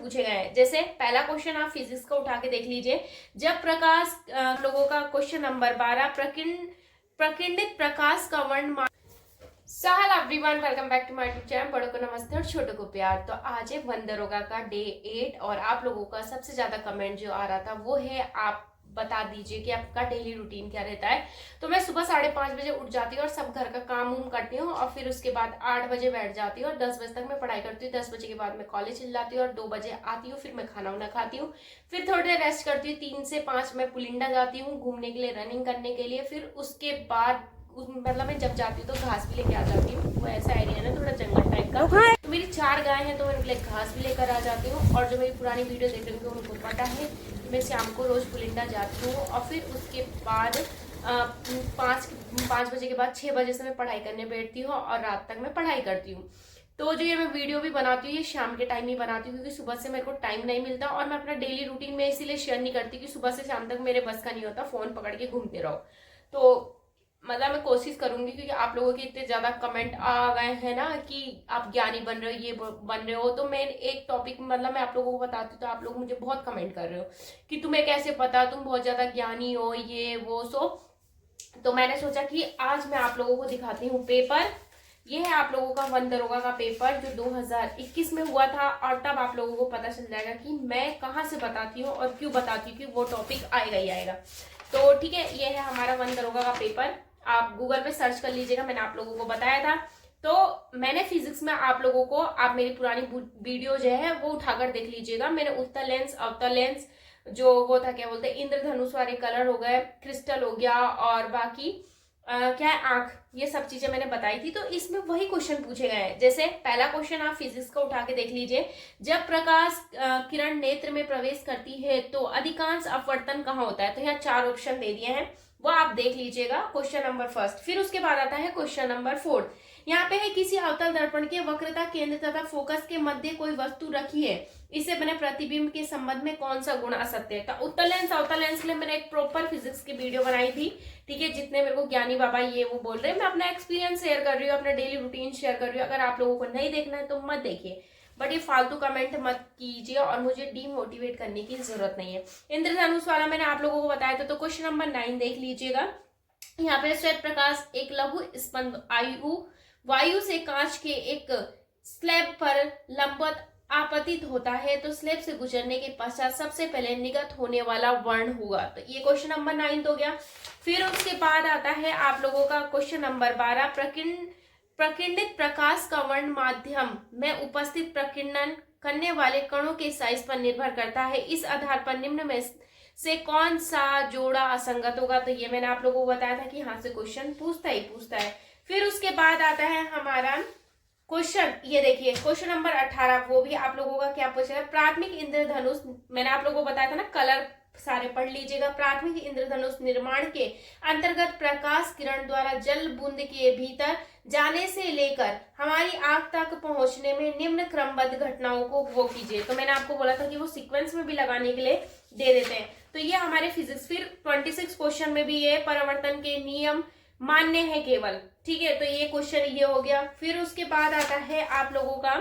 पूछे गए हैं। जैसे पहला क्वेश्चन आप फिजिक्स का उठा के देख लीजिए। जब प्रकाश लोगों का क्वेश्चन नंबर 12 प्रकिरणित प्रकाश का वर्ण सहल everyone, welcome back to my YouTube channel. बड़ों को नमस्ते और छोटों को प्यार। तो आज है वन दरोगा का डे 8 और आप लोगों का सबसे ज्यादा कमेंट जो आ रहा था वो है आप बता दीजिए कि आपका डेली रूटीन क्या रहता है। तो मैं सुबह 5:30 बजे उठ जाती हूँ और सब घर का काम उम करती हूँ और फिर उसके बाद 8 बजे बैठ जाती हूँ और 10 बजे तक मैं पढ़ाई करती हूँ। 10 बजे के बाद मैं कॉलेज चल जाती हूँ और 2 बजे आती हूँ। फिर मैं खाना वाना खाती हूँ, फिर थोड़ी देर रेस्ट करती हूँ। 3 से 5 मैं पुलिंदा जाती हूँ घूमने के लिए, रनिंग करने के लिए। फिर उसके बाद मतलब मैं जब जाती हूँ तो घास भी लेके आ जाती हूँ। वो ऐसा एरिया है ना थोड़ा जंगल टाइप का, तो मेरी 4 गाय हैं तो मैं उनके लिए घास भी लेकर आ जाती हूँ। और जो मेरी पुरानी वीडियो देख रहे होंगे उनको पता है मैं शाम को रोज पुलिंदा जाती हूँ। और फिर उसके बाद 5 बजे के बाद 6 बजे से मैं पढ़ाई करने बैठती हूँ और रात तक मैं पढ़ाई करती हूँ। तो जो ये मैं वीडियो भी बनाती हूँ ये शाम के टाइम ही बनाती हूँ क्योंकि सुबह से मेरे को टाइम नहीं मिलता और मैं अपना डेली रूटीन में इसीलिए शेयर नहीं करती कि सुबह से शाम तक मेरे बस का नहीं होता फोन पकड़ के घूमते रहो। तो मतलब मैं कोशिश करूंगी क्योंकि आप लोगों के इतने ज्यादा कमेंट आ गए हैं ना कि आप ज्ञानी बन रहे हो, ये बन रहे हो। तो मैं एक टॉपिक मतलब मैं आप लोगों को बताती हूँ तो आप लोग मुझे बहुत कमेंट कर रहे हो कि तुम्हें कैसे पता, तुम बहुत ज्यादा ज्ञानी हो, ये वो सो। तो मैंने सोचा कि आज मैं आप लोगों को दिखाती हूँ पेपर। ये है आप लोगों का वन दरोगा का पेपर जो 2021 में हुआ था और तब आप लोगों को पता चल जाएगा कि मैं कहाँ से बताती हूँ और क्यों बताती हूँ कि वो टॉपिक आएगा ही आएगा। तो ठीक है, ये है हमारा वन दरोगा का पेपर। आप गूगल पे सर्च कर लीजिएगा, मैंने आप लोगों को बताया था। तो मैंने फिजिक्स में आप लोगों को, आप मेरी पुरानी वीडियो जो है वो उठाकर देख लीजिएगा। मैंने उत्तल लेंस, अवतल लेंस, जो वो था क्या बोलते हैं इंद्रधनुष वाले कलर हो गए, क्रिस्टल हो गया और बाकी क्या है आंख, ये सब चीजें मैंने बताई थी। तो इसमें वही क्वेश्चन पूछे गए हैं। जैसे पहला क्वेश्चन आप फिजिक्स का उठा के देख लीजिए। जब प्रकाश किरण नेत्र में प्रवेश करती है तो अधिकांश अपवर्तन कहाँ होता है। तो यहाँ 4 ऑप्शन दे दिए हैं, वो आप देख लीजिएगा। क्वेश्चन नंबर फर्स्ट, फिर उसके बाद आता है क्वेश्चन नंबर 4। यहाँ पे है किसी अवतल दर्पण के वक्रता केंद्र तथा फोकस के मध्य कोई वस्तु रखी है, इससे बने प्रतिबिंब के संबंध में कौन सा गुण असत्य है। तो उत्तल लेंस अवतल लेंस के लिए मैंने एक प्रॉपर फिजिक्स की वीडियो बनाई थी। ठीक है, जितने मेरे को ज्ञानी बाबा ये वो बोल रहे हैं, मैं अपना एक्सपीरियंस शेयर कर रही हूँ, अपना डेली रूटीन शेयर कर रही हूँ। अगर आप लोगों को नहीं देखना है तो मत देखिए, बट ये फालतू कमेंट मत कीजिए और मुझे डीमोटिवेट करने की जरूरत नहीं है। इंद्रधनुष वाला मैंने आप लोगों को बताया था। तो क्वेश्चन नंबर 9 देख लीजिएगा। यहाँ पे श्वेत प्रकाश एक लघु स्पंद वायु से कांच के एक स्लैब पर लंबवत आपतित होता है तो स्लैब से गुजरने के पश्चात सबसे पहले निगत होने वाला वर्ण होगा। तो ये क्वेश्चन नंबर 9 हो गया। फिर उसके बाद आता है आप लोगों का क्वेश्चन नंबर 12। प्रकिरणित प्रकाश का वर्ण माध्यम में उपस्थित प्रकीर्णन करने वाले कणों के साइज पर निर्भर करता है। इस आधार पर निम्न में से कौन सा जोड़ा असंगत होगा। तो ये मैंने आप लोगों को बताया था कि यहाँ से क्वेश्चन पूछता ही पूछता है। फिर उसके बाद आता है हमारा क्वेश्चन, ये देखिए क्वेश्चन नंबर 18, वो भी आप लोगों का क्या पूछा है। प्राथमिक इंद्रधनुष, मैंने आप लोगों को बताया था ना, कलर सारे पढ़ लीजिएगा। प्राथमिक इंद्रधनुष निर्माण के अंतर्गत प्रकाश किरण द्वारा जल बूंद के भीतर जाने से लेकर हमारी आंख तक पहुंचने में निम्न क्रमबद्ध घटनाओं को वो कीजिए। तो मैंने आपको बोला था कि वो सीक्वेंस में भी लगाने के लिए दे देते हैं। तो ये हमारे फिजिक्स। फिर 26 क्वेश्चन में भी ये परावर्तन के नियम मान्य है केवल। ठीक है, तो ये क्वेश्चन ये हो गया। फिर उसके बाद आता है आप लोगों का,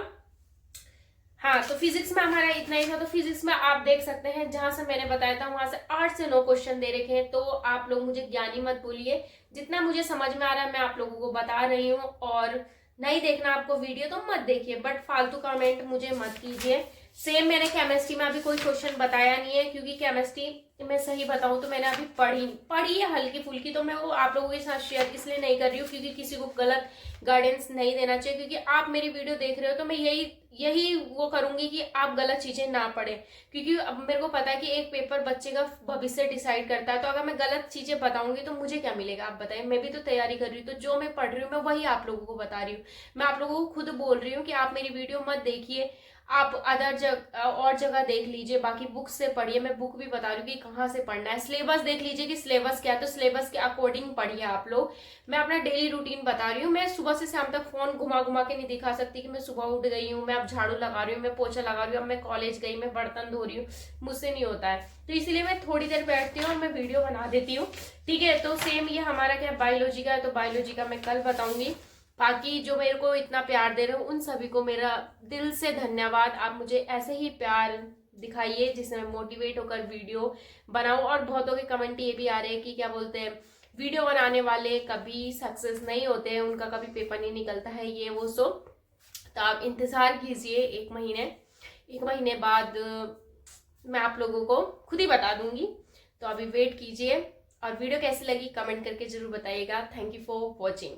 हाँ तो फिजिक्स में हमारा इतना ही था। तो फिजिक्स में आप देख सकते हैं जहां से मैंने बताया था वहां से 8 से 9 क्वेश्चन दे रखे हैं। तो आप लोग मुझे ज्ञानी मत बोलिए, जितना मुझे समझ में आ रहा है मैं आप लोगों को बता रही हूँ। और नहीं देखना आपको वीडियो तो मत देखिए, बट फालतू कमेंट मुझे मत कीजिए। सेम मैंने केमिस्ट्री में अभी कोई क्वेश्चन बताया नहीं है क्योंकि केमिस्ट्री मैं सही बताऊं तो मैंने अभी पढ़ी है हल्की फुल्की। तो मैं वो आप लोगों के साथ शेयर इसलिए नहीं कर रही हूँ क्योंकि किसी को गलत गाइडेंस नहीं देना चाहिए। क्योंकि आप मेरी वीडियो देख रहे हो तो मैं यही वो करूंगी कि आप गलत चीजें ना पढ़े, क्योंकि अब मेरे को पता है कि एक पेपर बच्चे का भविष्य डिसाइड करता है। तो अगर मैं गलत चीजें बताऊंगी तो मुझे क्या मिलेगा आप बताइए। मैं भी तो तैयारी कर रही हूँ, तो जो मैं पढ़ रही हूँ मैं वही आप लोगों को बता रही हूँ। मैं आप लोगों को खुद बोल रही हूँ कि आप मेरी वीडियो मत देखिए, आप और जगह देख लीजिए, बाकी बुक से पढ़िए। मैं बुक भी बता रही हूँ कि कहाँ से पढ़ना है। सिलेबस देख लीजिए कि सिलेबस क्या है, तो सिलेबस के अकॉर्डिंग पढ़िए आप लोग। मैं अपना डेली रूटीन बता रही हूँ। मैं सुबह से शाम तक फोन घुमा घुमा के नहीं दिखा सकती कि मैं सुबह उठ गई हूँ, मैं अब झाड़ू लगा रही हूँ, मैं पोछा लगा रही हूँ, अब मैं कॉलेज गई, मैं बर्तन धो रही हूँ, मुझसे नहीं होता है। तो इसलिए मैं थोड़ी देर बैठती हूँ और मैं वीडियो बना देती हूँ। ठीक है, तो सेम ये हमारा क्या बायोलॉजी का है, तो बायोलॉजी का मैं कल बताऊंगी। बाकी जो मेरे को इतना प्यार दे रहे हो उन सभी को मेरा दिल से धन्यवाद। आप मुझे ऐसे ही प्यार दिखाइए जिससे मैं मोटिवेट होकर वीडियो बनाऊं। और बहुतों के कमेंट ये भी आ रहे हैं कि क्या बोलते हैं, वीडियो बनाने वाले कभी सक्सेस नहीं होते हैं, उनका कभी पेपर नहीं निकलता है, ये वो सो। तो आप इंतजार कीजिए, एक महीने बाद मैं आप लोगों को खुद ही बता दूंगी। तो अभी वेट कीजिए। और वीडियो कैसी लगी कमेंट करके जरूर बताइएगा। Thank you for watching.